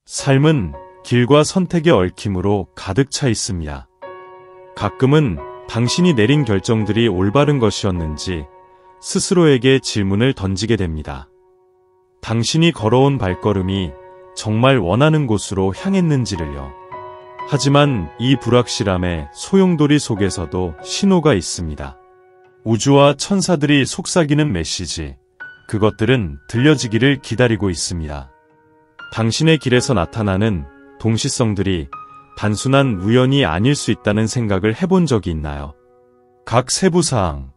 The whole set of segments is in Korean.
삶은 길과 선택의 얽힘으로 가득 차 있습니다. 가끔은 당신이 내린 결정들이 올바른 것이었는지 스스로에게 질문을 던지게 됩니다. 당신이 걸어온 발걸음이 정말 원하는 곳으로 향했는지를요. 하지만 이 불확실함의 소용돌이 속에서도 신호가 있습니다. 우주와 천사들이 속삭이는 메시지, 그것들은 들려지기를 기다리고 있습니다. 당신의 길에서 나타나는 동시성들이 단순한 우연이 아닐 수 있다는 생각을 해본 적이 있나요? 각 세부사항,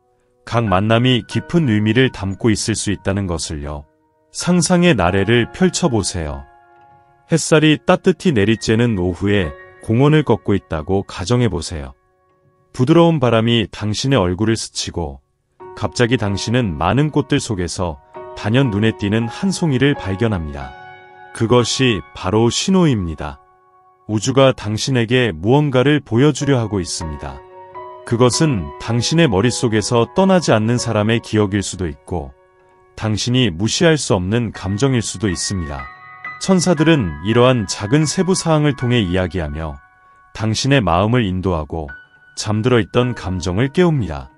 각 만남이 깊은 의미를 담고 있을 수 있다는 것을요. 상상의 나래를 펼쳐보세요. 햇살이 따뜻히 내리쬐는 오후에 공원을 걷고 있다고 가정해보세요. 부드러운 바람이 당신의 얼굴을 스치고 갑자기 당신은 많은 꽃들 속에서 단연 눈에 띄는 한 송이를 발견합니다. 그것이 바로 신호입니다. 우주가 당신에게 무언가를 보여주려 하고 있습니다. 그것은 당신의 머릿속에서 떠나지 않는 사람의 기억일 수도 있고 당신이 무시할 수 없는 감정일 수도 있습니다. 천사들은 이러한 작은 세부 사항을 통해 이야기하며 당신의 마음을 인도하고 잠들어 있던 감정을 깨웁니다.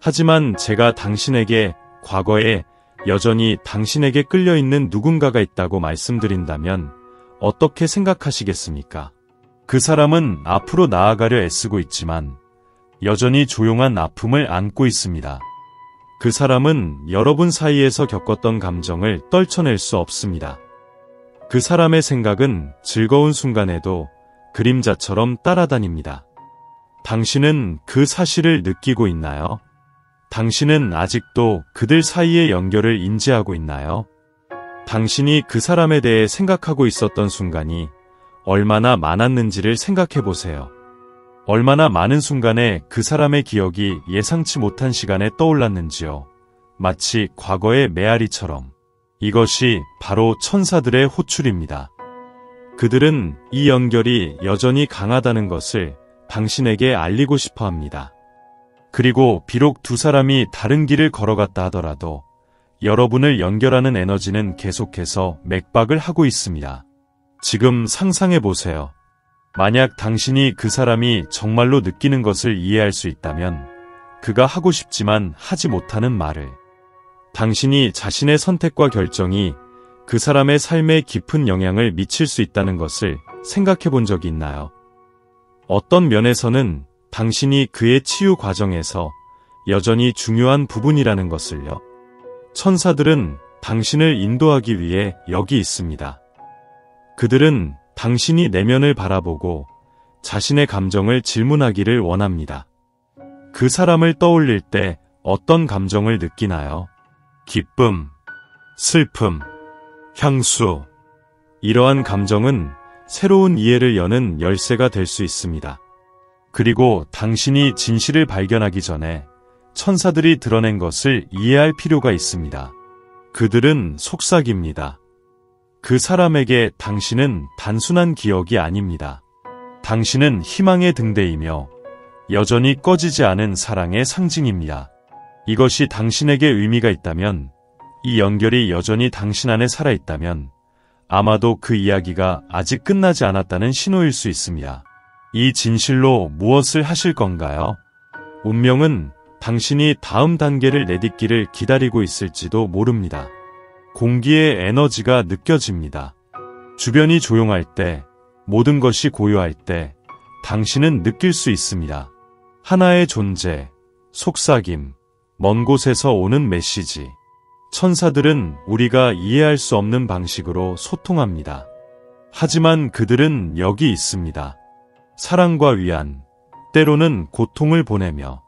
하지만 제가 당신에게 과거에 여전히 당신에게 끌려있는 누군가가 있다고 말씀드린다면 어떻게 생각하시겠습니까? 그 사람은 앞으로 나아가려 애쓰고 있지만 여전히 조용한 아픔을 안고 있습니다. 그 사람은 여러분 사이에서 겪었던 감정을 떨쳐낼 수 없습니다. 그 사람의 생각은 즐거운 순간에도 그림자처럼 따라다닙니다. 당신은 그 사실을 느끼고 있나요? 당신은 아직도 그들 사이의 연결을 인지하고 있나요? 당신이 그 사람에 대해 생각하고 있었던 순간이 얼마나 많았는지를 생각해 보세요. 얼마나 많은 순간에 그 사람의 기억이 예상치 못한 시간에 떠올랐는지요. 마치 과거의 메아리처럼. 이것이 바로 천사들의 호출입니다. 그들은 이 연결이 여전히 강하다는 것을 당신에게 알리고 싶어 합니다. 그리고 비록 두 사람이 다른 길을 걸어갔다 하더라도 여러분을 연결하는 에너지는 계속해서 맥박을 하고 있습니다. 지금 상상해 보세요. 만약 당신이 그 사람이 정말로 느끼는 것을 이해할 수 있다면 그가 하고 싶지만 하지 못하는 말을, 당신이 자신의 선택과 결정이 그 사람의 삶에 깊은 영향을 미칠 수 있다는 것을 생각해 본 적이 있나요? 어떤 면에서는 당신이 그의 치유 과정에서 여전히 중요한 부분이라는 것을요. 천사들은 당신을 인도하기 위해 여기 있습니다. 그들은 당신이 내면을 바라보고 자신의 감정을 질문하기를 원합니다. 그 사람을 떠올릴 때 어떤 감정을 느끼나요? 기쁨, 슬픔, 향수. 이러한 감정은 새로운 이해를 여는 열쇠가 될 수 있습니다. 그리고 당신이 진실을 발견하기 전에 천사들이 드러낸 것을 이해할 필요가 있습니다. 그들은 속삭입니다. 그 사람에게 당신은 단순한 기억이 아닙니다. 당신은 희망의 등대이며 여전히 꺼지지 않은 사랑의 상징입니다. 이것이 당신에게 의미가 있다면, 이 연결이 여전히 당신 안에 살아있다면 아마도 그 이야기가 아직 끝나지 않았다는 신호일 수 있습니다. 이 진실로 무엇을 하실 건가요? 운명은 당신이 다음 단계를 내딛기를 기다리고 있을지도 모릅니다. 공기의 에너지가 느껴집니다. 주변이 조용할 때, 모든 것이 고요할 때 당신은 느낄 수 있습니다. 하나의 존재, 속삭임, 먼 곳에서 오는 메시지. 천사들은 우리가 이해할 수 없는 방식으로 소통합니다. 하지만 그들은 여기 있습니다. 사랑과 위안, 때로는 고통을 보내며.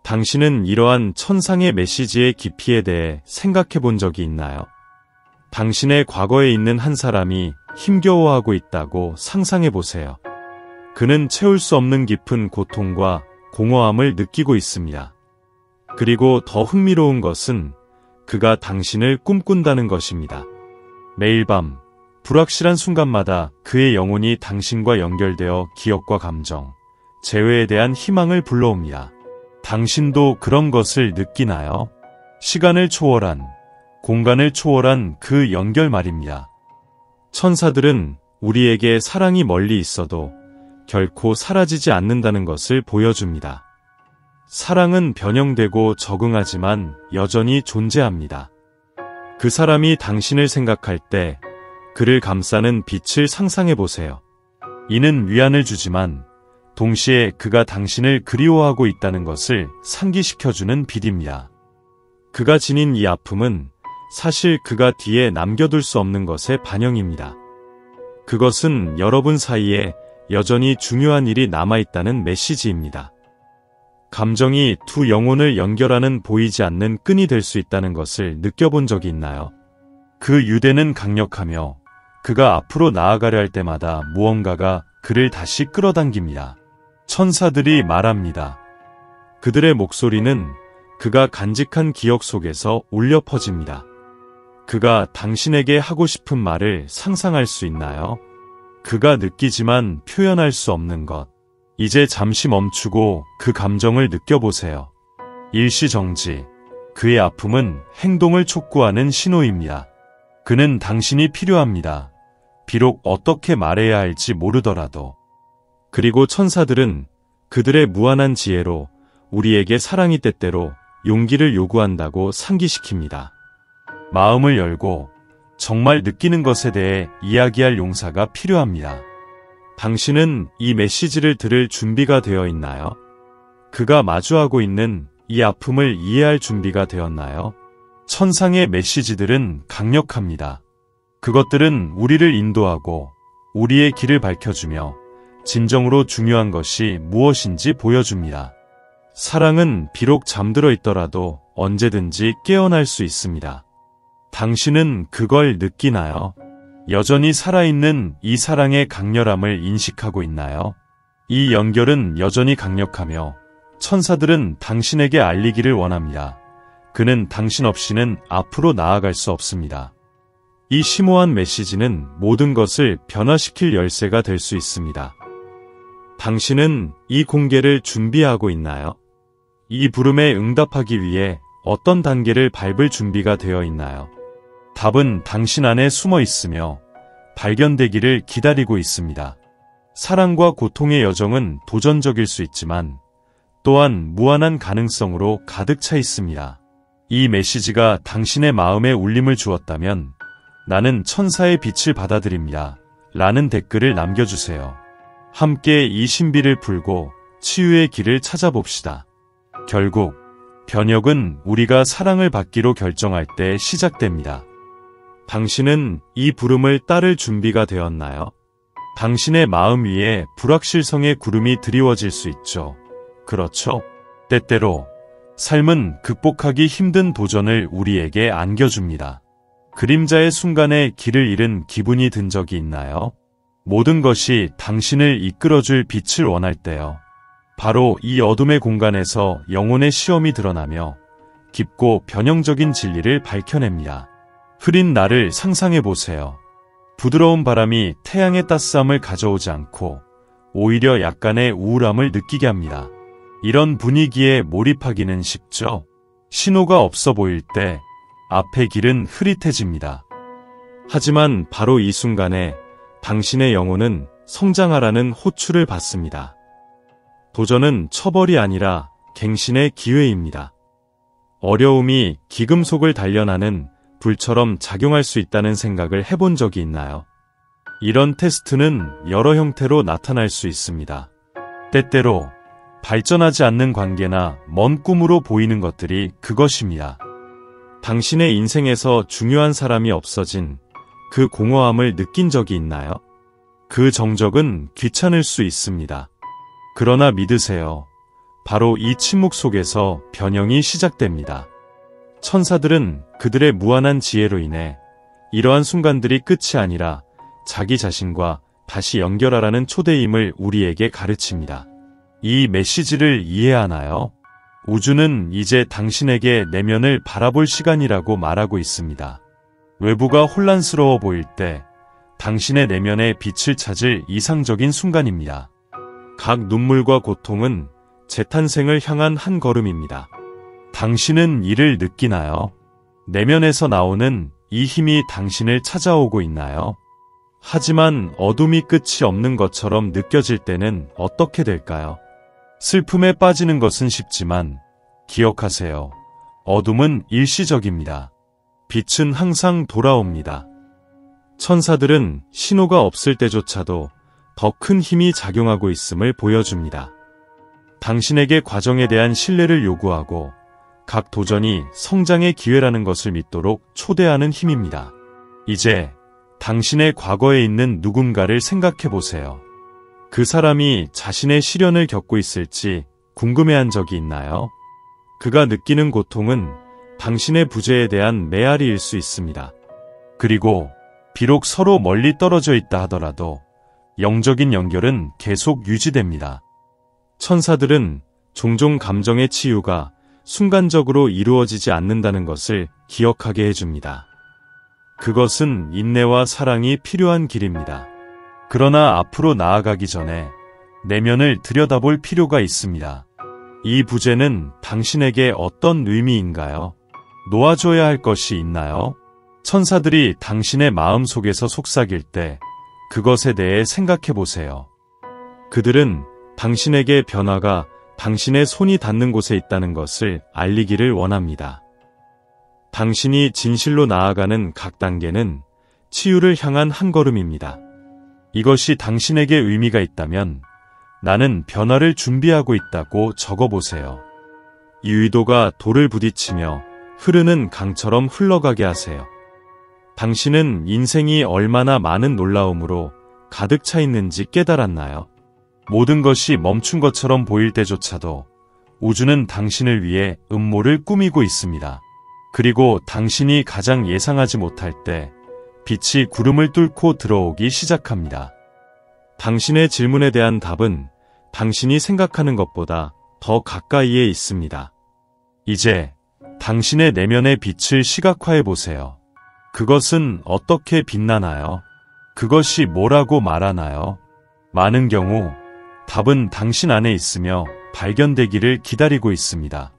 당신은 이러한 천상의 메시지의 깊이에 대해 생각해 본 적이 있나요? 당신의 과거에 있는 한 사람이 힘겨워하고 있다고 상상해 보세요. 그는 채울 수 없는 깊은 고통과 공허함을 느끼고 있습니다. 그리고 더 흥미로운 것은 그가 당신을 꿈꾼다는 것입니다. 매일 밤, 불확실한 순간마다 그의 영혼이 당신과 연결되어 기억과 감정, 재회에 대한 희망을 불러옵니다. 당신도 그런 것을 느끼나요? 시간을 초월한, 공간을 초월한 그 연결 말입니다. 천사들은 우리에게 사랑이 멀리 있어도 결코 사라지지 않는다는 것을 보여줍니다. 사랑은 변형되고 적응하지만 여전히 존재합니다. 그 사람이 당신을 생각할 때 그를 감싸는 빛을 상상해 보세요. 이는 위안을 주지만 동시에 그가 당신을 그리워하고 있다는 것을 상기시켜주는 빛입니다. 그가 지닌 이 아픔은 사실 그가 뒤에 남겨둘 수 없는 것의 반영입니다. 그것은 여러분 사이에 여전히 중요한 일이 남아있다는 메시지입니다. 감정이 두 영혼을 연결하는 보이지 않는 끈이 될 수 있다는 것을 느껴본 적이 있나요? 그 유대는 강력하며 그가 앞으로 나아가려 할 때마다 무언가가 그를 다시 끌어당깁니다. 천사들이 말합니다. 그들의 목소리는 그가 간직한 기억 속에서 울려 퍼집니다. 그가 당신에게 하고 싶은 말을 상상할 수 있나요? 그가 느끼지만 표현할 수 없는 것. 이제 잠시 멈추고 그 감정을 느껴보세요. 일시정지. 그의 아픔은 행동을 촉구하는 신호입니다. 그는 당신이 필요합니다. 비록 어떻게 말해야 할지 모르더라도. 그리고 천사들은 그들의 무한한 지혜로 우리에게 사랑이 때때로 용기를 요구한다고 상기시킵니다. 마음을 열고 정말 느끼는 것에 대해 이야기할 용사가 필요합니다. 당신은 이 메시지를 들을 준비가 되어 있나요? 그가 마주하고 있는 이 아픔을 이해할 준비가 되었나요? 천상의 메시지들은 강력합니다. 그것들은 우리를 인도하고 우리의 길을 밝혀주며 진정으로 중요한 것이 무엇인지 보여줍니다. 사랑은 비록 잠들어 있더라도 언제든지 깨어날 수 있습니다. 당신은 그걸 느끼나요? 여전히 살아있는 이 사랑의 강렬함을 인식하고 있나요? 이 연결은 여전히 강력하며 천사들은 당신에게 알리기를 원합니다. 그는 당신 없이는 앞으로 나아갈 수 없습니다. 이 심오한 메시지는 모든 것을 변화시킬 열쇠가 될 수 있습니다. 당신은 이 공개를 준비하고 있나요? 이 부름에 응답하기 위해 어떤 단계를 밟을 준비가 되어 있나요? 답은 당신 안에 숨어 있으며 발견되기를 기다리고 있습니다. 사랑과 고통의 여정은 도전적일 수 있지만 또한 무한한 가능성으로 가득 차 있습니다. 이 메시지가 당신의 마음에 울림을 주었다면 나는 천사의 빛을 받아들입니다. 라는 댓글을 남겨주세요. 함께 이 신비를 풀고 치유의 길을 찾아봅시다. 결국 변혁은 우리가 사랑을 받기로 결정할 때 시작됩니다. 당신은 이 부름을 따를 준비가 되었나요? 당신의 마음 위에 불확실성의 구름이 드리워질 수 있죠. 그렇죠? 때때로 삶은 극복하기 힘든 도전을 우리에게 안겨줍니다. 그림자의 순간에 길을 잃은 기분이 든 적이 있나요? 모든 것이 당신을 이끌어줄 빛을 원할 때요. 바로 이 어둠의 공간에서 영혼의 시험이 드러나며 깊고 변형적인 진리를 밝혀냅니다. 흐린 날을 상상해 보세요. 부드러운 바람이 태양의 따스함을 가져오지 않고 오히려 약간의 우울함을 느끼게 합니다. 이런 분위기에 몰입하기는 쉽죠. 신호가 없어 보일 때 앞의 길은 흐릿해집니다. 하지만 바로 이 순간에 당신의 영혼은 성장하라는 호출을 받습니다. 도전은 처벌이 아니라 갱신의 기회입니다. 어려움이 기금속을 단련하는 불처럼 작용할 수 있다는 생각을 해본 적이 있나요? 이런 테스트는 여러 형태로 나타날 수 있습니다. 때때로 발전하지 않는 관계나 먼 꿈으로 보이는 것들이 그것입니다. 당신의 인생에서 중요한 사람이 없어진 그 공허함을 느낀 적이 있나요? 그 정적은 귀찮을 수 있습니다. 그러나 믿으세요. 바로 이 침묵 속에서 변형이 시작됩니다. 천사들은 그들의 무한한 지혜로 인해 이러한 순간들이 끝이 아니라 자기 자신과 다시 연결하라는 초대임을 우리에게 가르칩니다. 이 메시지를 이해하나요? 우주는 이제 당신에게 내면을 바라볼 시간이라고 말하고 있습니다. 외부가 혼란스러워 보일 때 당신의 내면의 빛을 찾을 이상적인 순간입니다. 각 눈물과 고통은 재탄생을 향한 한 걸음입니다. 당신은 이를 느끼나요? 내면에서 나오는 이 힘이 당신을 찾아오고 있나요? 하지만 어둠이 끝이 없는 것처럼 느껴질 때는 어떻게 될까요? 슬픔에 빠지는 것은 쉽지만 기억하세요. 어둠은 일시적입니다. 빛은 항상 돌아옵니다. 천사들은 신호가 없을 때조차도 더 큰 힘이 작용하고 있음을 보여줍니다. 당신에게 과정에 대한 신뢰를 요구하고 각 도전이 성장의 기회라는 것을 믿도록 초대하는 힘입니다. 이제 당신의 과거에 있는 누군가를 생각해 보세요. 그 사람이 자신의 시련을 겪고 있을지 궁금해한 적이 있나요? 그가 느끼는 고통은 당신의 부재에 대한 메아리일 수 있습니다. 그리고 비록 서로 멀리 떨어져 있다 하더라도 영적인 연결은 계속 유지됩니다. 천사들은 종종 감정의 치유가 순간적으로 이루어지지 않는다는 것을 기억하게 해줍니다. 그것은 인내와 사랑이 필요한 길입니다. 그러나 앞으로 나아가기 전에 내면을 들여다볼 필요가 있습니다. 이 부재는 당신에게 어떤 의미인가요? 놓아줘야 할 것이 있나요? 천사들이 당신의 마음 속에서 속삭일 때 그것에 대해 생각해 보세요. 그들은 당신에게 변화가 당신의 손이 닿는 곳에 있다는 것을 알리기를 원합니다. 당신이 진실로 나아가는 각 단계는 치유를 향한 한 걸음입니다. 이것이 당신에게 의미가 있다면 나는 변화를 준비하고 있다고 적어보세요. 이 의도가 돌을 부딪히며 흐르는 강처럼 흘러가게 하세요. 당신은 인생이 얼마나 많은 놀라움으로 가득 차 있는지 깨달았나요? 모든 것이 멈춘 것처럼 보일 때조차도 우주는 당신을 위해 음모를 꾸미고 있습니다. 그리고 당신이 가장 예상하지 못할 때 빛이 구름을 뚫고 들어오기 시작합니다. 당신의 질문에 대한 답은 당신이 생각하는 것보다 더 가까이에 있습니다. 이제 당신의 내면의 빛을 시각화해 보세요. 그것은 어떻게 빛나나요? 그것이 뭐라고 말하나요? 많은 경우 답은 당신 안에 있으며 발견되기를 기다리고 있습니다.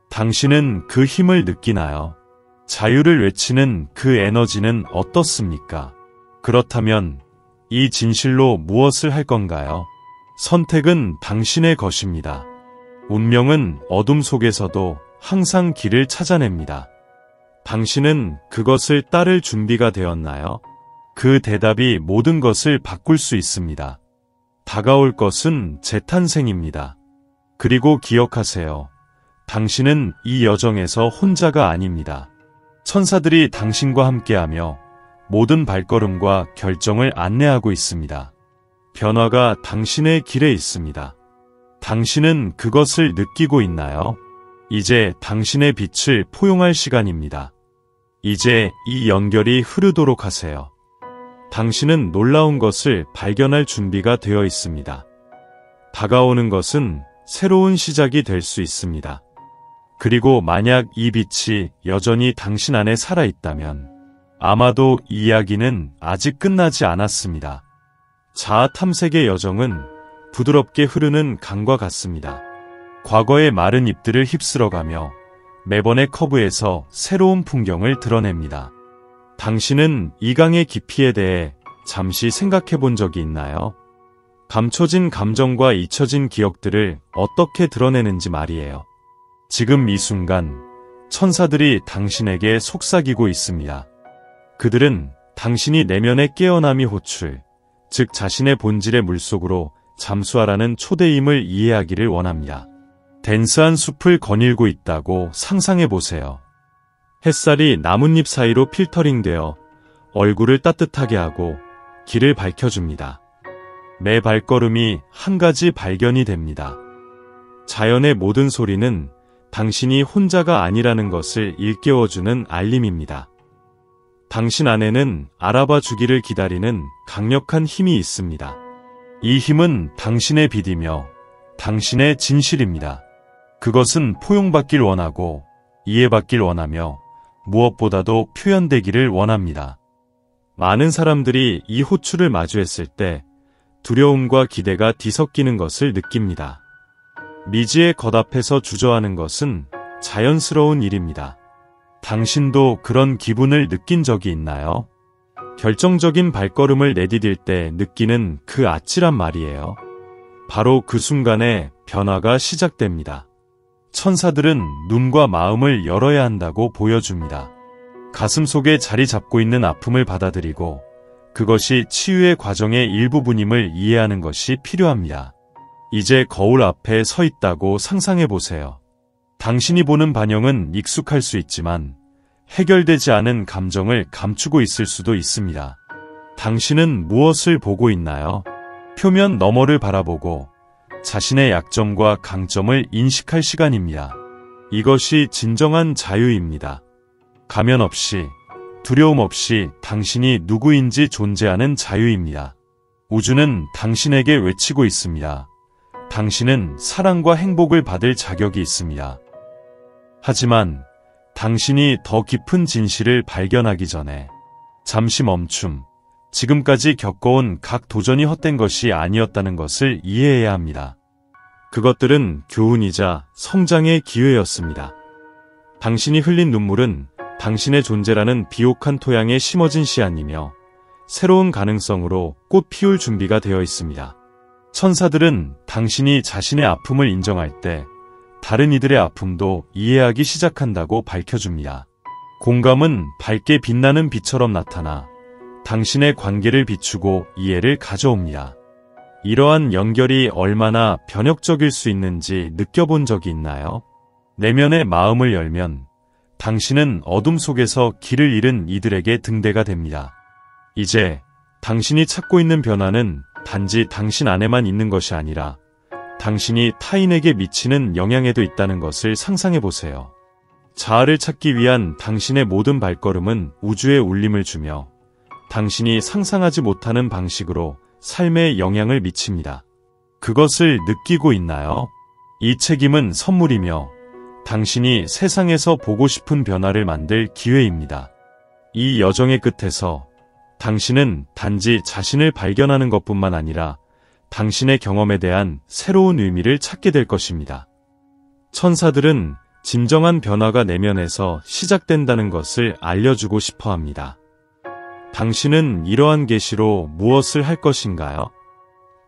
당신은 그 힘을 느끼나요? 자유를 외치는 그 에너지는 어떻습니까? 그렇다면 이 진실로 무엇을 할 건가요? 선택은 당신의 것입니다. 운명은 어둠 속에서도 항상 길을 찾아냅니다. 당신은 그것을 따를 준비가 되었나요? 그 대답이 모든 것을 바꿀 수 있습니다. 다가올 것은 재탄생입니다. 그리고 기억하세요. 당신은 이 여정에서 혼자가 아닙니다. 천사들이 당신과 함께하며 모든 발걸음과 결정을 안내하고 있습니다. 변화가 당신의 길에 있습니다. 당신은 그것을 느끼고 있나요? 이제 당신의 빛을 포용할 시간입니다. 이제 이 연결이 흐르도록 하세요. 당신은 놀라운 것을 발견할 준비가 되어 있습니다. 다가오는 것은 새로운 시작이 될 수 있습니다. 그리고 만약 이 빛이 여전히 당신 안에 살아있다면 아마도 이 이야기는 아직 끝나지 않았습니다. 자아 탐색의 여정은 부드럽게 흐르는 강과 같습니다. 과거의 마른 잎들을 휩쓸어가며 매번의 커브에서 새로운 풍경을 드러냅니다. 당신은 이 강의 깊이에 대해 잠시 생각해 본 적이 있나요? 감춰진 감정과 잊혀진 기억들을 어떻게 드러내는지 말이에요. 지금 이 순간 천사들이 당신에게 속삭이고 있습니다. 그들은 당신이 내면의 깨어남이 호출, 즉 자신의 본질의 물속으로 잠수하라는 초대임을 이해하기를 원합니다. 댄스한 숲을 거닐고 있다고 상상해 보세요. 햇살이 나뭇잎 사이로 필터링되어 얼굴을 따뜻하게 하고 길을 밝혀줍니다. 매 발걸음이 한 가지 발견이 됩니다. 자연의 모든 소리는 당신이 혼자가 아니라는 것을 일깨워주는 알림입니다. 당신 안에는 알아봐 주기를 기다리는 강력한 힘이 있습니다. 이 힘은 당신의 빛이며 당신의 진실입니다. 그것은 포용받길 원하고 이해받길 원하며 무엇보다도 표현되기를 원합니다. 많은 사람들이 이 호출을 마주했을 때 두려움과 기대가 뒤섞이는 것을 느낍니다. 미지의 것 앞에서 주저하는 것은 자연스러운 일입니다. 당신도 그런 기분을 느낀 적이 있나요? 결정적인 발걸음을 내디딜 때 느끼는 그 아찔한 말이에요. 바로 그 순간에 변화가 시작됩니다. 천사들은 눈과 마음을 열어야 한다고 보여줍니다. 가슴 속에 자리 잡고 있는 아픔을 받아들이고 그것이 치유의 과정의 일부분임을 이해하는 것이 필요합니다. 이제 거울 앞에 서 있다고 상상해 보세요. 당신이 보는 반영은 익숙할 수 있지만 해결되지 않은 감정을 감추고 있을 수도 있습니다. 당신은 무엇을 보고 있나요? 표면 너머를 바라보고 자신의 약점과 강점을 인식할 시간입니다. 이것이 진정한 자유입니다. 가면 없이, 두려움 없이 당신이 누구인지 존재하는 자유입니다. 우주는 당신에게 외치고 있습니다. 당신은 사랑과 행복을 받을 자격이 있습니다. 하지만 당신이 더 깊은 진실을 발견하기 전에 잠시 멈춤, 지금까지 겪어온 각 도전이 헛된 것이 아니었다는 것을 이해해야 합니다. 그것들은 교훈이자 성장의 기회였습니다. 당신이 흘린 눈물은 당신의 존재라는 비옥한 토양에 심어진 씨앗이며 새로운 가능성으로 꽃 피울 준비가 되어 있습니다. 천사들은 당신이 자신의 아픔을 인정할 때 다른 이들의 아픔도 이해하기 시작한다고 밝혀줍니다. 공감은 밝게 빛나는 빛처럼 나타나 당신의 관계를 비추고 이해를 가져옵니다. 이러한 연결이 얼마나 변혁적일 수 있는지 느껴본 적이 있나요? 내면의 마음을 열면 당신은 어둠 속에서 길을 잃은 이들에게 등대가 됩니다. 이제 당신이 찾고 있는 변화는 단지 당신 안에만 있는 것이 아니라 당신이 타인에게 미치는 영향에도 있다는 것을 상상해 보세요. 자아를 찾기 위한 당신의 모든 발걸음은 우주에 울림을 주며 당신이 상상하지 못하는 방식으로 삶에 영향을 미칩니다. 그것을 느끼고 있나요? 이 책임은 선물이며 당신이 세상에서 보고 싶은 변화를 만들 기회입니다. 이 여정의 끝에서 당신은 단지 자신을 발견하는 것뿐만 아니라 당신의 경험에 대한 새로운 의미를 찾게 될 것입니다. 천사들은 진정한 변화가 내면에서 시작된다는 것을 알려주고 싶어 합니다. 당신은 이러한 계시로 무엇을 할 것인가요?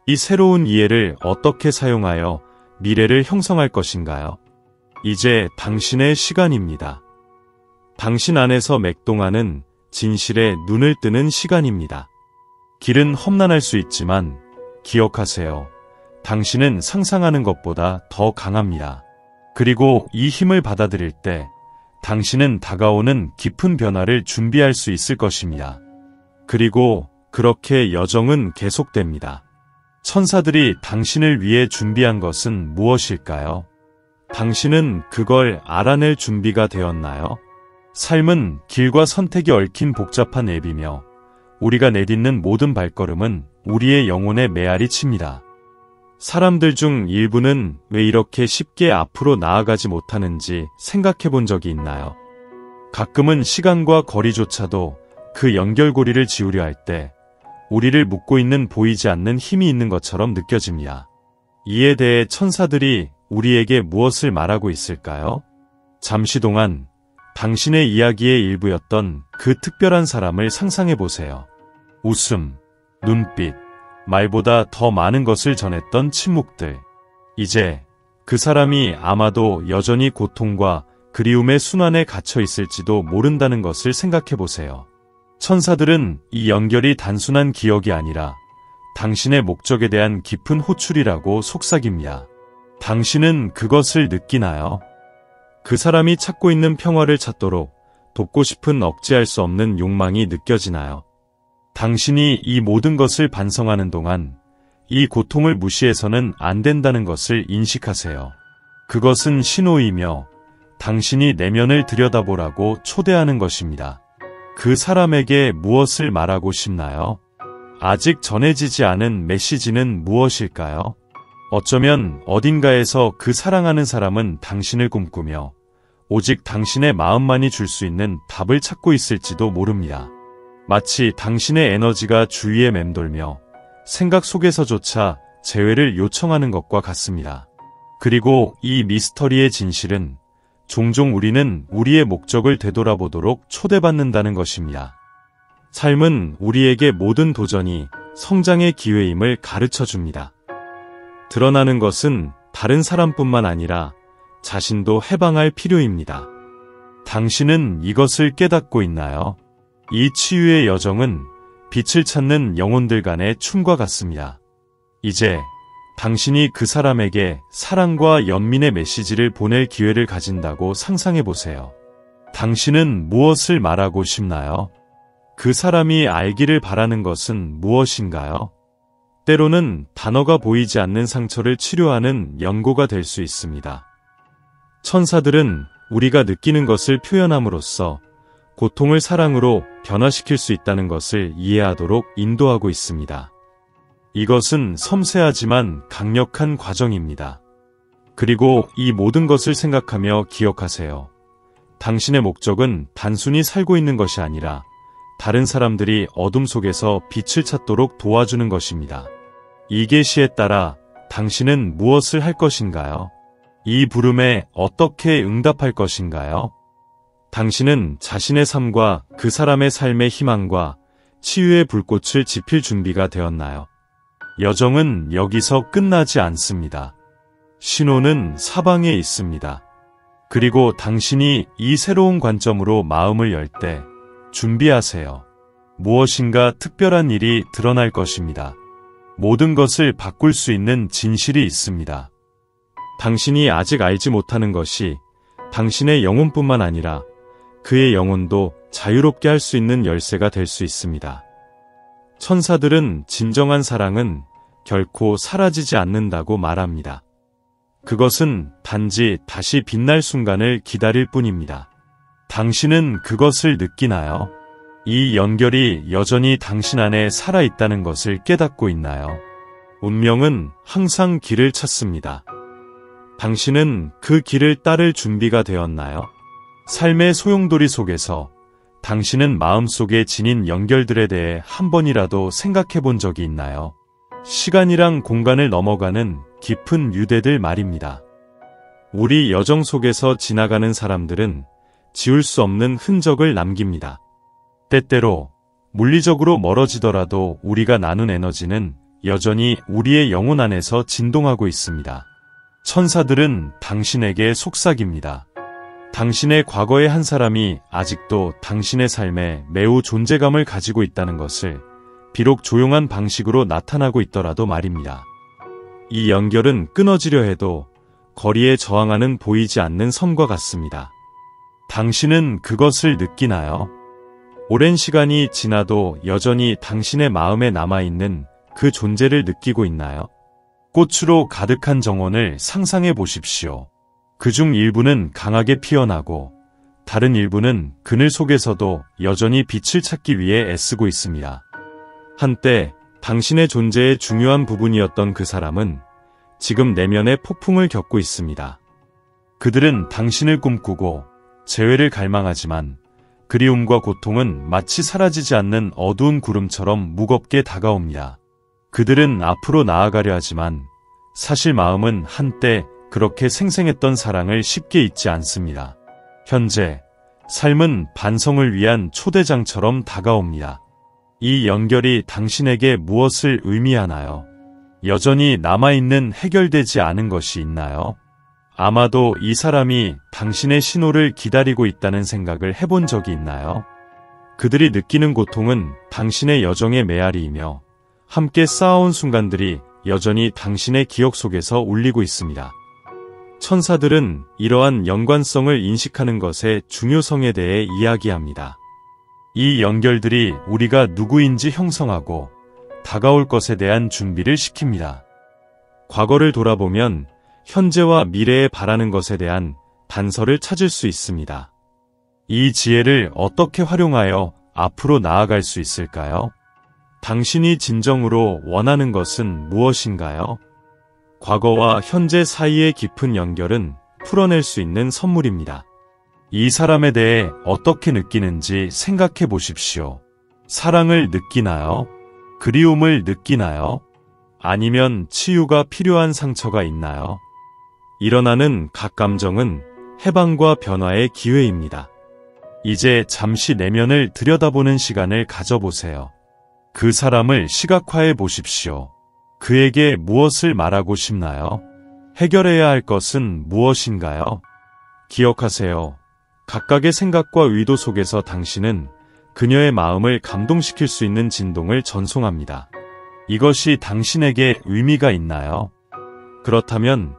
이 새로운 이해를 어떻게 사용하여 미래를 형성할 것인가요? 이제 당신의 시간입니다. 당신 안에서 맥동하는 진실에 눈을 뜨는 시간입니다. 길은 험난할 수 있지만 기억하세요. 당신은 상상하는 것보다 더 강합니다. 그리고 이 힘을 받아들일 때 당신은 다가오는 깊은 변화를 준비할 수 있을 것입니다. 그리고 그렇게 여정은 계속됩니다. 천사들이 당신을 위해 준비한 것은 무엇일까요? 당신은 그걸 알아낼 준비가 되었나요? 삶은 길과 선택이 얽힌 복잡한 앱이며 우리가 내딛는 모든 발걸음은 우리의 영혼에 메아리 칩니다. 사람들 중 일부는 왜 이렇게 쉽게 앞으로 나아가지 못하는지 생각해 본 적이 있나요? 가끔은 시간과 거리조차도 그 연결고리를 지우려 할 때 우리를 묶고 있는 보이지 않는 힘이 있는 것처럼 느껴집니다. 이에 대해 천사들이 우리에게 무엇을 말하고 있을까요? 잠시 동안 당신의 이야기의 일부였던 그 특별한 사람을 상상해 보세요. 웃음, 눈빛, 말보다 더 많은 것을 전했던 침묵들. 이제 그 사람이 아마도 여전히 고통과 그리움의 순환에 갇혀 있을지도 모른다는 것을 생각해 보세요. 천사들은 이 연결이 단순한 기억이 아니라 당신의 목적에 대한 깊은 호출이라고 속삭입니다. 당신은 그것을 느끼나요? 그 사람이 찾고 있는 평화를 찾도록 돕고 싶은 억제할 수 없는 욕망이 느껴지나요? 당신이 이 모든 것을 반성하는 동안 이 고통을 무시해서는 안 된다는 것을 인식하세요. 그것은 신호이며 당신이 내면을 들여다보라고 초대하는 것입니다. 그 사람에게 무엇을 말하고 싶나요? 아직 전해지지 않은 메시지는 무엇일까요? 어쩌면 어딘가에서 그 사랑하는 사람은 당신을 꿈꾸며 오직 당신의 마음만이 줄 수 있는 답을 찾고 있을지도 모릅니다. 마치 당신의 에너지가 주위에 맴돌며 생각 속에서조차 재회를 요청하는 것과 같습니다. 그리고 이 미스터리의 진실은 종종 우리는 우리의 목적을 되돌아보도록 초대받는다는 것입니다. 삶은 우리에게 모든 도전이 성장의 기회임을 가르쳐 줍니다. 드러나는 것은 다른 사람뿐만 아니라 자신도 해방할 필요입니다. 당신은 이것을 깨닫고 있나요? 이 치유의 여정은 빛을 찾는 영혼들 간의 춤과 같습니다. 이제 당신이 그 사람에게 사랑과 연민의 메시지를 보낼 기회를 가진다고 상상해 보세요. 당신은 무엇을 말하고 싶나요? 그 사람이 알기를 바라는 것은 무엇인가요? 때로는 단어가 보이지 않는 상처를 치료하는 연고가 될 수 있습니다. 천사들은 우리가 느끼는 것을 표현함으로써 고통을 사랑으로 변화시킬 수 있다는 것을 이해하도록 인도하고 있습니다. 이것은 섬세하지만 강력한 과정입니다. 그리고 이 모든 것을 생각하며 기억하세요. 당신의 목적은 단순히 살고 있는 것이 아니라 다른 사람들이 어둠 속에서 빛을 찾도록 도와주는 것입니다. 이 계시에 따라 당신은 무엇을 할 것인가요? 이 부름에 어떻게 응답할 것인가요? 당신은 자신의 삶과 그 사람의 삶의 희망과 치유의 불꽃을 지필 준비가 되었나요? 여정은 여기서 끝나지 않습니다. 신호는 사방에 있습니다. 그리고 당신이 이 새로운 관점으로 마음을 열 때 준비하세요. 무엇인가 특별한 일이 드러날 것입니다. 모든 것을 바꿀 수 있는 진실이 있습니다. 당신이 아직 알지 못하는 것이 당신의 영혼뿐만 아니라 그의 영혼도 자유롭게 할 수 있는 열쇠가 될 수 있습니다. 천사들은 진정한 사랑은 결코 사라지지 않는다고 말합니다. 그것은 단지 다시 빛날 순간을 기다릴 뿐입니다. 당신은 그것을 느끼나요? 이 연결이 여전히 당신 안에 살아있다는 것을 깨닫고 있나요? 운명은 항상 길을 찾습니다. 당신은 그 길을 따를 준비가 되었나요? 삶의 소용돌이 속에서 당신은 마음속에 지닌 연결들에 대해 한 번이라도 생각해 본 적이 있나요? 시간이랑 공간을 넘어가는 깊은 유대들 말입니다. 우리 여정 속에서 지나가는 사람들은 지울 수 없는 흔적을 남깁니다. 때때로 물리적으로 멀어지더라도 우리가 나눈 에너지는 여전히 우리의 영혼 안에서 진동하고 있습니다. 천사들은 당신에게 속삭입니다. 당신의 과거의 한 사람이 아직도 당신의 삶에 매우 존재감을 가지고 있다는 것을 비록 조용한 방식으로 나타나고 있더라도 말입니다. 이 연결은 끊어지려 해도 거리에 저항하는 보이지 않는 선과 같습니다. 당신은 그것을 느끼나요? 오랜 시간이 지나도 여전히 당신의 마음에 남아있는 그 존재를 느끼고 있나요? 꽃으로 가득한 정원을 상상해 보십시오. 그중 일부는 강하게 피어나고 다른 일부는 그늘 속에서도 여전히 빛을 찾기 위해 애쓰고 있습니다. 한때 당신의 존재의 중요한 부분이었던 그 사람은 지금 내면의 폭풍을 겪고 있습니다. 그들은 당신을 꿈꾸고 재회를 갈망하지만 그리움과 고통은 마치 사라지지 않는 어두운 구름처럼 무겁게 다가옵니다. 그들은 앞으로 나아가려 하지만 사실 마음은 한때 그렇게 생생했던 사랑을 쉽게 잊지 않습니다. 현재 삶은 반성을 위한 초대장처럼 다가옵니다. 이 연결이 당신에게 무엇을 의미하나요? 여전히 남아있는 해결되지 않은 것이 있나요? 아마도 이 사람이 당신의 신호를 기다리고 있다는 생각을 해본 적이 있나요? 그들이 느끼는 고통은 당신의 여정의 메아리이며 함께 쌓아온 순간들이 여전히 당신의 기억 속에서 울리고 있습니다. 천사들은 이러한 연관성을 인식하는 것의 중요성에 대해 이야기합니다. 이 연결들이 우리가 누구인지 형성하고 다가올 것에 대한 준비를 시킵니다. 과거를 돌아보면 현재와 미래에 바라는 것에 대한 단서를 찾을 수 있습니다. 이 지혜를 어떻게 활용하여 앞으로 나아갈 수 있을까요? 당신이 진정으로 원하는 것은 무엇인가요? 과거와 현재 사이의 깊은 연결은 풀어낼 수 있는 선물입니다. 이 사람에 대해 어떻게 느끼는지 생각해 보십시오. 사랑을 느끼나요? 그리움을 느끼나요? 아니면 치유가 필요한 상처가 있나요? 일어나는 각 감정은 해방과 변화의 기회입니다. 이제 잠시 내면을 들여다보는 시간을 가져보세요. 그 사람을 시각화해 보십시오. 그에게 무엇을 말하고 싶나요? 해결해야 할 것은 무엇인가요? 기억하세요. 각각의 생각과 의도 속에서 당신은 그녀의 마음을 감동시킬 수 있는 진동을 전송합니다. 이것이 당신에게 의미가 있나요? 그렇다면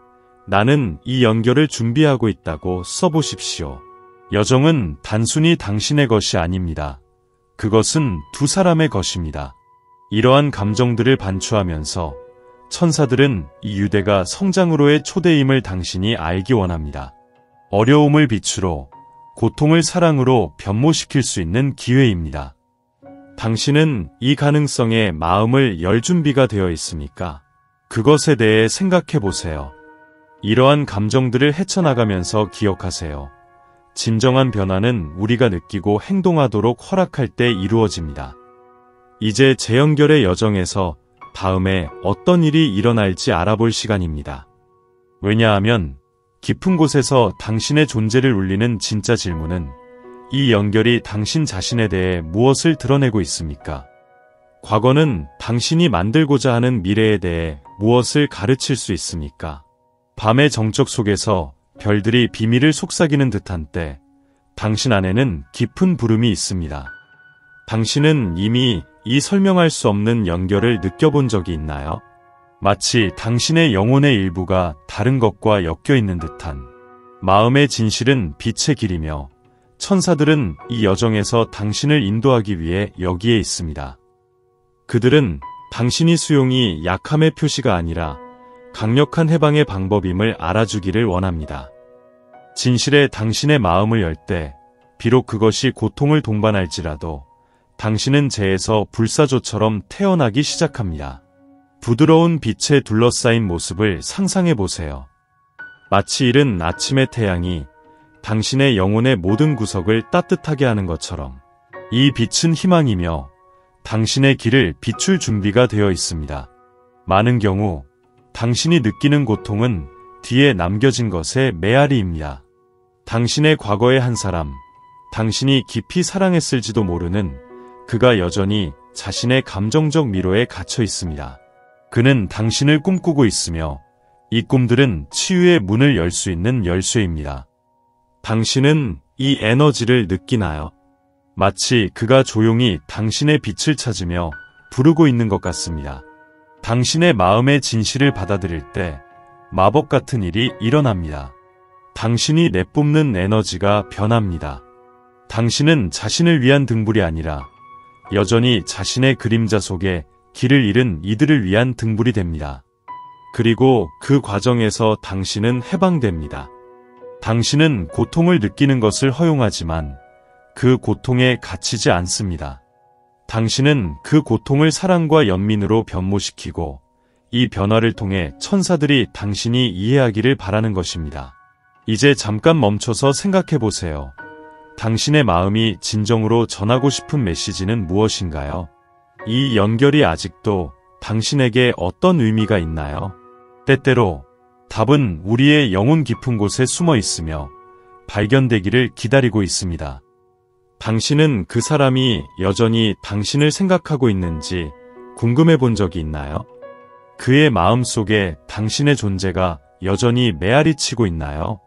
나는 이 연결을 준비하고 있다고 써보십시오. 여정은 단순히 당신의 것이 아닙니다. 그것은 두 사람의 것입니다. 이러한 감정들을 반추하면서 천사들은 이 유대가 성장으로의 초대임을 당신이 알기 원합니다. 어려움을 빛으로, 고통을 사랑으로 변모시킬 수 있는 기회입니다. 당신은 이 가능성에 마음을 열 준비가 되어 있습니까? 그것에 대해 생각해 보세요. 이러한 감정들을 헤쳐나가면서 기억하세요. 진정한 변화는 우리가 느끼고 행동하도록 허락할 때 이루어집니다. 이제 재연결의 여정에서 다음에 어떤 일이 일어날지 알아볼 시간입니다. 왜냐하면 깊은 곳에서 당신의 존재를 울리는 진짜 질문은 이 연결이 당신 자신에 대해 무엇을 드러내고 있습니까? 과거는 당신이 만들고자 하는 미래에 대해 무엇을 가르칠 수 있습니까? 밤의 정적 속에서 별들이 비밀을 속삭이는 듯한 때 당신 안에는 깊은 부름이 있습니다. 당신은 이미 이 설명할 수 없는 연결을 느껴본 적이 있나요? 마치 당신의 영혼의 일부가 다른 것과 엮여 있는 듯한 마음의 진실은 빛의 길이며 천사들은 이 여정에서 당신을 인도하기 위해 여기에 있습니다. 그들은 당신이 수용이 약함의 표시가 아니라 강력한 해방의 방법임을 알아주기를 원합니다. 진실에 당신의 마음을 열 때 비록 그것이 고통을 동반할지라도 당신은 재에서 불사조처럼 태어나기 시작합니다. 부드러운 빛에 둘러싸인 모습을 상상해 보세요. 마치 이른 아침의 태양이 당신의 영혼의 모든 구석을 따뜻하게 하는 것처럼 이 빛은 희망이며 당신의 길을 비출 준비가 되어 있습니다. 많은 경우 당신이 느끼는 고통은 뒤에 남겨진 것의 메아리입니다. 당신의 과거의 한 사람, 당신이 깊이 사랑했을지도 모르는 그가 여전히 자신의 감정적 미로에 갇혀 있습니다. 그는 당신을 꿈꾸고 있으며 이 꿈들은 치유의 문을 열 수 있는 열쇠입니다. 당신은 이 에너지를 느끼나요? 마치 그가 조용히 당신의 빛을 찾으며 부르고 있는 것 같습니다. 당신의 마음의 진실을 받아들일 때 마법 같은 일이 일어납니다. 당신이 내뿜는 에너지가 변합니다. 당신은 자신을 위한 등불이 아니라 여전히 자신의 그림자 속에 길을 잃은 이들을 위한 등불이 됩니다. 그리고 그 과정에서 당신은 해방됩니다. 당신은 고통을 느끼는 것을 허용하지만 그 고통에 갇히지 않습니다. 당신은 그 고통을 사랑과 연민으로 변모시키고 이 변화를 통해 천사들이 당신이 이해하기를 바라는 것입니다. 이제 잠깐 멈춰서 생각해 보세요. 당신의 마음이 진정으로 전하고 싶은 메시지는 무엇인가요? 이 연결이 아직도 당신에게 어떤 의미가 있나요? 때때로 답은 우리의 영혼 깊은 곳에 숨어 있으며 발견되기를 기다리고 있습니다. 당신은 그 사람이 여전히 당신을 생각하고 있는지 궁금해 본 적이 있나요? 그의 마음 속에 당신의 존재가 여전히 메아리치고 있나요?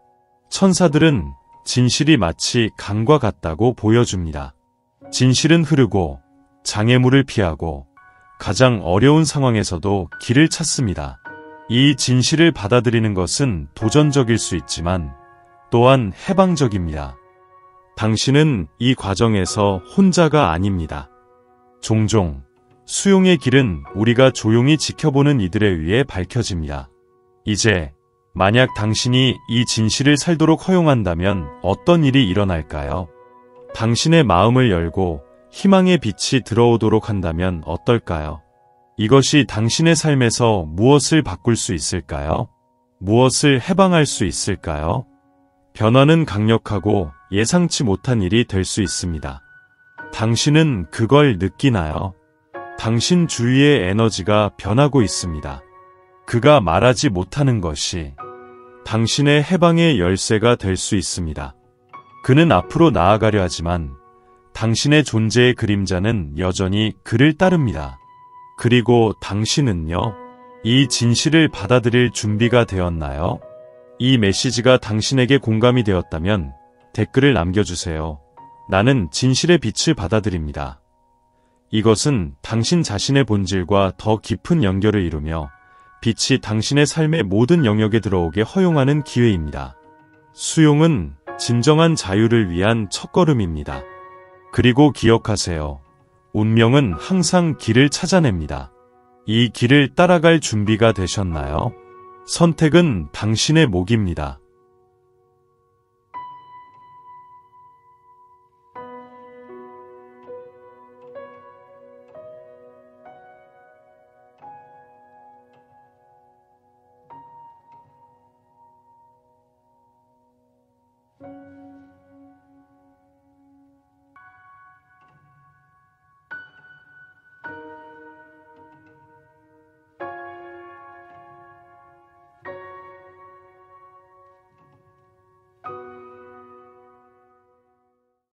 천사들은 진실이 마치 강과 같다고 보여줍니다. 진실은 흐르고 장애물을 피하고 가장 어려운 상황에서도 길을 찾습니다. 이 진실을 받아들이는 것은 도전적일 수 있지만 또한 해방적입니다. 당신은 이 과정에서 혼자가 아닙니다. 종종 수용의 길은 우리가 조용히 지켜보는 이들에 의해 밝혀집니다. 이제 만약 당신이 이 진실을 살도록 허용한다면 어떤 일이 일어날까요? 당신의 마음을 열고 희망의 빛이 들어오도록 한다면 어떨까요? 이것이 당신의 삶에서 무엇을 바꿀 수 있을까요? 무엇을 해방할 수 있을까요? 변화는 강력하고 예상치 못한 일이 될 수 있습니다. 당신은 그걸 느끼나요? 당신 주위의 에너지가 변하고 있습니다. 그가 말하지 못하는 것이 당신의 해방의 열쇠가 될 수 있습니다. 그는 앞으로 나아가려 하지만 당신의 존재의 그림자는 여전히 그를 따릅니다. 그리고 당신은요? 이 진실을 받아들일 준비가 되었나요? 이 메시지가 당신에게 공감이 되었다면 댓글을 남겨주세요. 나는 진실의 빛을 받아들입니다. 이것은 당신 자신의 본질과 더 깊은 연결을 이루며 빛이 당신의 삶의 모든 영역에 들어오게 허용하는 기회입니다. 수용은 진정한 자유를 위한 첫걸음입니다. 그리고 기억하세요. 운명은 항상 길을 찾아냅니다. 이 길을 따라갈 준비가 되셨나요? 선택은 당신의 몫입니다.